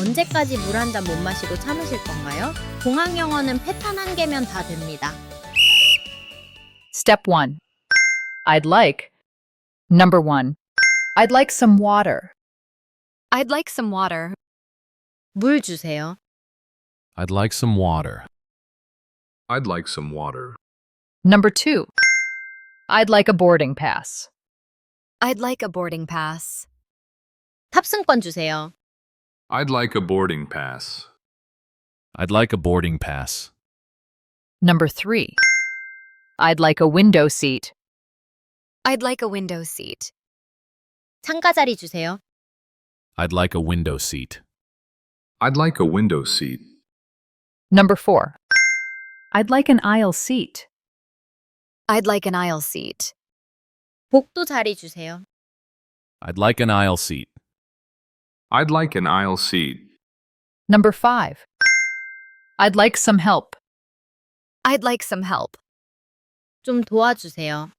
언제까지 물 한 잔 못 마시고 참으실 건가요? 공항영어는 패턴 1개면 다 됩니다. Step 1. I'd like. Number 1. I'd like some water. I'd like some water. 물 주세요. I'd like some water. I'd like some water. Number 2. I'd like a boarding pass. I'd like a boarding pass. 탑승권 주세요. I'd like a boarding pass. I'd like a boarding pass. Number 3. I'd like a window seat. I'd like a window seat. 창가 자리 주세요. I'd like a window seat. I'd like a window seat. Number 4. I'd like an aisle seat. I'd like an aisle seat. 복도 자리 주세요. I'd like an aisle seat. I'd like an aisle seat. Number 5. I'd like some help. I'd like some help. 좀 도와주세요.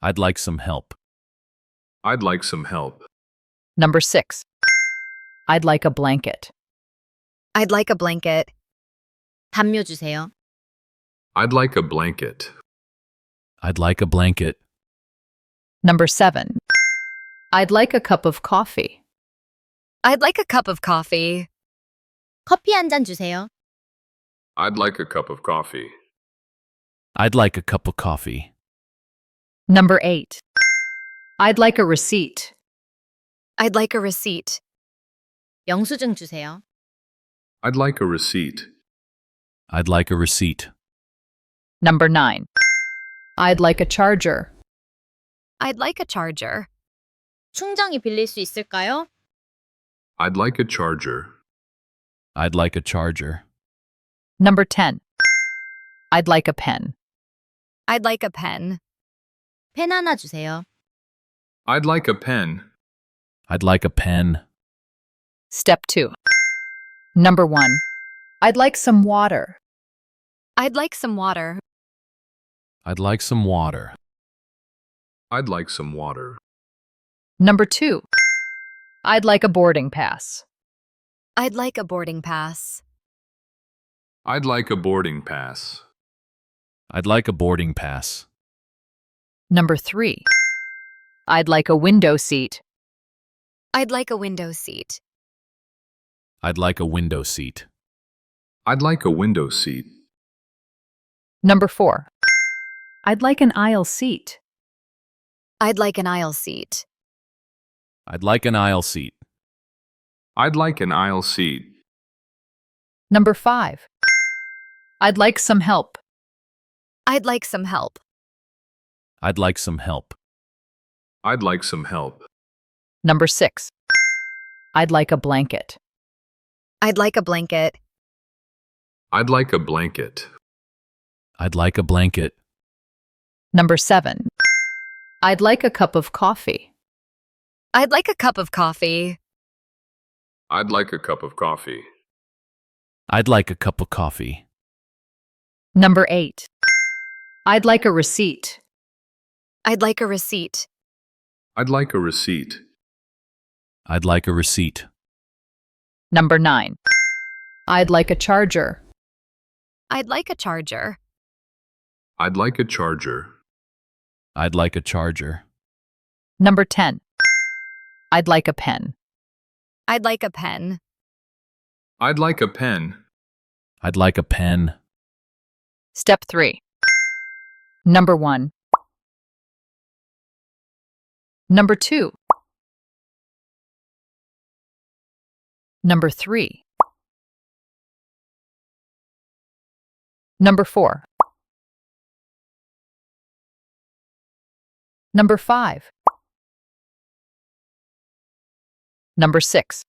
I'd like some help. I'd like some help. Number 6. I'd like a blanket. I'd like a blanket. 담요 주세요. I'd like a blanket. I'd like a blanket. Number 7. I'd like a cup of coffee. I'd like a cup of coffee. 커피 한 잔 주세요. I'd like a cup of coffee. I'd like a cup of coffee. Number 8. I'd like a receipt. I'd like a receipt. 영수증 주세요. I'd like a receipt. I'd like a receipt. Number 9. I'd like a charger. I'd like a charger. 충전기 빌릴 수 있을까요? I'd like a charger. I'd like a charger. Number 10. I'd like a pen. I'd like a pen. 펜 하나 주세요. I'd like a pen. I'd like a pen. Step 2. Number 1. I'd like some water. I'd like some water. I'd like some water. I'd like some water. Number 2. I'd like a boarding pass. I'd like a boarding pass. I'd like a boarding pass. I'd like a boarding pass. Number 3. I'd like a window seat. I'd like a window seat. I'd like a window seat. I'd like a window seat. Number 4. I'd like an aisle seat. I'd like an aisle seat. I'd like an aisle seat. I'd like an aisle seat. Number 5. I'd like some help. I'd like some help. I'd like some help. I'd like some help. Number 6. I'd like a blanket. I'd like a blanket. I'd like a blanket. I'd like a blanket. Number 7. I'd like a cup of coffee. I'd like a cup of coffee. I'd like a cup of coffee. I'd like a cup of coffee. Number 8. I'd like a receipt. I'd like a receipt. I'd like a receipt. I'd like a receipt. Number 9. I'd like a charger. I'd like a charger. I'd like a charger. I'd like a charger. Number 10. I'd like a pen. I'd like a pen. I'd like a pen. I'd like a pen. Step 3. Number 1. Number 2. Number 3. Number 4. Number 5. Number 6.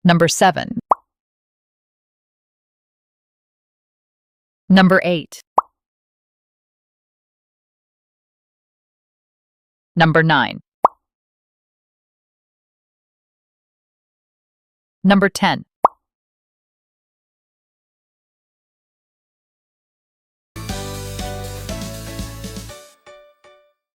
Number 7. Number 8. Number 9. Number 10.